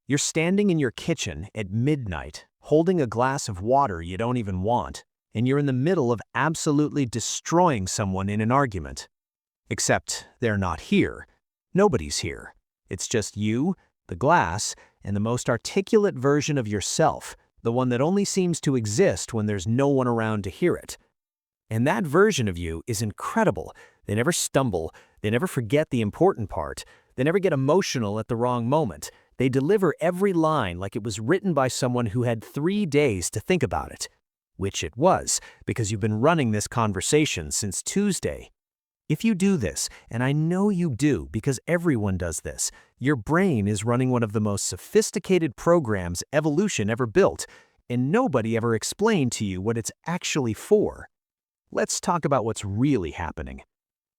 You're standing in your kitchen at midnight, holding a glass of water you don't even want, and you're in the middle of absolutely destroying someone in an argument. Except they're not here. Nobody's here. It's just you, the glass, and the most articulate version of yourself, the one that only seems to exist when there's no one around to hear it. And that version of you is incredible. They never stumble. They never forget the important part. They never get emotional at the wrong moment. They deliver every line like it was written by someone who had 3 days to think about it. Which it was, because you've been running this conversation since Tuesday. If you do this, and I know you do because everyone does this, your brain is running one of the most sophisticated programs evolution ever built, and nobody ever explained to you what it's actually for. Let's talk about what's really happening.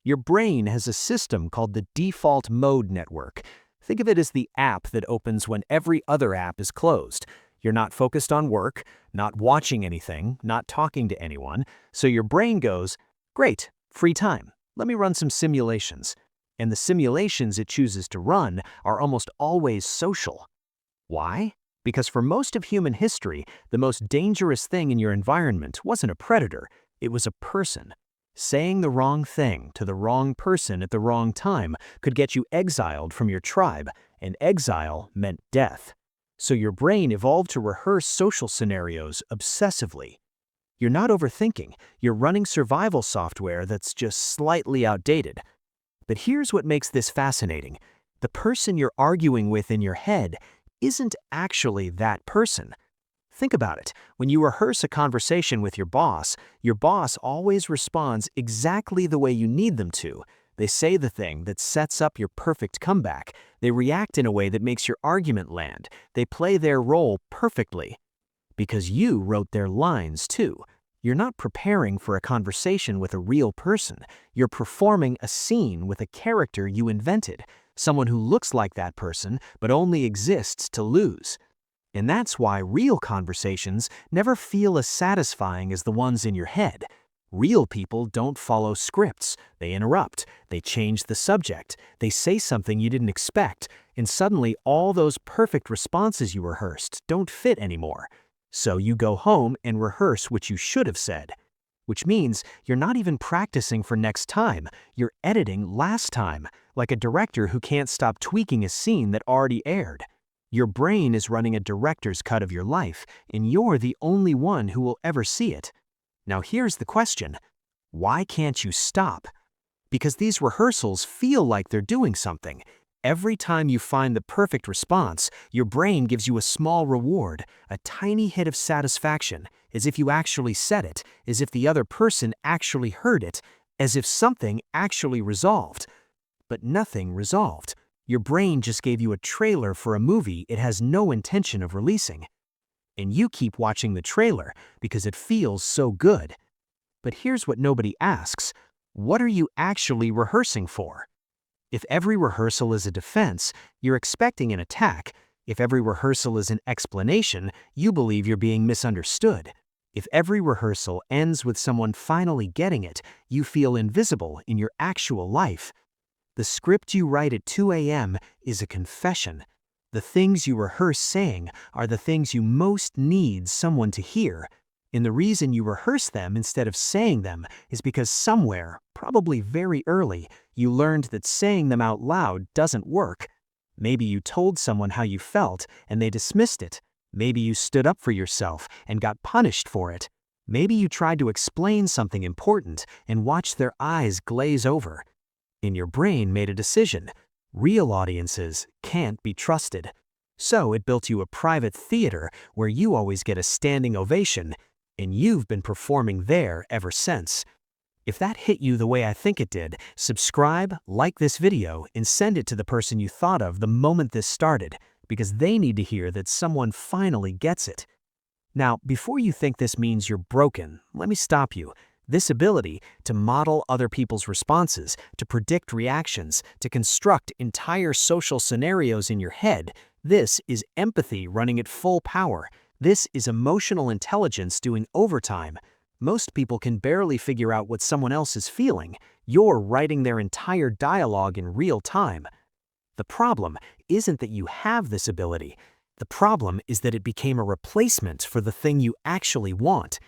Your brain has a system called the default mode network. Think of it as the app that opens when every other app is closed. You're not focused on work, not watching anything, not talking to anyone, so your brain goes, "Great, free time. Let me run some simulations." And the simulations it chooses to run are almost always social. Why? Because for most of human history, the most dangerous thing in your environment wasn't a predator, it was a person. Saying the wrong thing to the wrong person at the wrong time could get you exiled from your tribe, and exile meant death. So your brain evolved to rehearse social scenarios obsessively. You're not overthinking, you're running survival software that's just slightly outdated. But here's what makes this fascinating. The person you're arguing with in your head isn't actually that person. Think about it. When you rehearse a conversation with your boss always responds exactly the way you need them to. They say the thing that sets up your perfect comeback. They react in a way that makes your argument land. They play their role perfectly. Because you wrote their lines too. You're not preparing for a conversation with a real person. You're performing a scene with a character you invented, someone who looks like that person but only exists to lose. And that's why real conversations never feel as satisfying as the ones in your head. Real people don't follow scripts. They interrupt. They change the subject. They say something you didn't expect, and suddenly all those perfect responses you rehearsed don't fit anymore. So you go home and rehearse what you should have said. Which means you're not even practicing for next time. You're editing last time, like a director who can't stop tweaking a scene that already aired. Your brain is running a director's cut of your life, and you're the only one who will ever see it. Now here's the question. Why can't you stop? Because these rehearsals feel like they're doing something. Every time you find the perfect response, your brain gives you a small reward, a tiny hit of satisfaction, as if you actually said it, as if the other person actually heard it, as if something actually resolved. But nothing resolved. Your brain just gave you a trailer for a movie it has no intention of releasing. And you keep watching the trailer because it feels so good. But here's what nobody asks. What are you actually rehearsing for? If every rehearsal is a defense, you're expecting an attack. If every rehearsal is an explanation, you believe you're being misunderstood. If every rehearsal ends with someone finally getting it, you feel invisible in your actual life. The script you write at 2 a.m. is a confession. The things you rehearse saying are the things you most need someone to hear. And the reason you rehearse them instead of saying them is because somewhere, probably very early, you learned that saying them out loud doesn't work. Maybe you told someone how you felt and they dismissed it. Maybe you stood up for yourself and got punished for it. Maybe you tried to explain something important and watched their eyes glaze over. And your brain made a decision. Real audiences can't be trusted. So it built you a private theater where you always get a standing ovation, and you've been performing there ever since. If that hit you the way I think it did, subscribe, like this video, and send it to the person you thought of the moment this started, because they need to hear that someone finally gets it. Now, before you think this means you're broken, let me stop you. This ability to model other people's responses, to predict reactions, to construct entire social scenarios in your head, this is empathy running at full power. This is emotional intelligence doing overtime. Most people can barely figure out what someone else is feeling. You're writing their entire dialogue in real time. The problem isn't that you have this ability. The problem is that it became a replacement for the thing you actually want,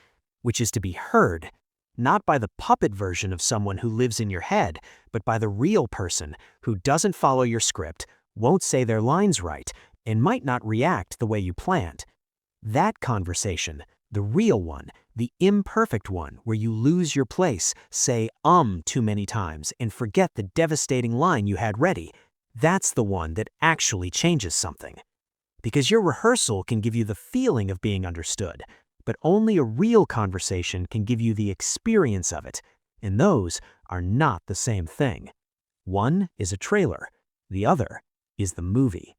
which is to be heard, not by the puppet version of someone who lives in your head, but by the real person who doesn't follow your script, won't say their lines right, and might not react the way you planned. That conversation, the real one, the imperfect one where you lose your place, say too many times, and forget the devastating line you had ready, that's the one that actually changes something. Because your rehearsal can give you the feeling of being understood, but only a real conversation can give you the experience of it, and those are not the same thing. One is a trailer, the other is the movie.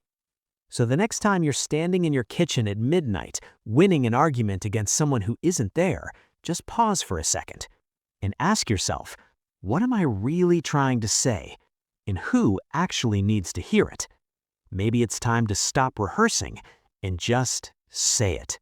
So the next time you're standing in your kitchen at midnight, winning an argument against someone who isn't there, just pause for a second and ask yourself, what am I really trying to say? And who actually needs to hear it? Maybe it's time to stop rehearsing and just say it.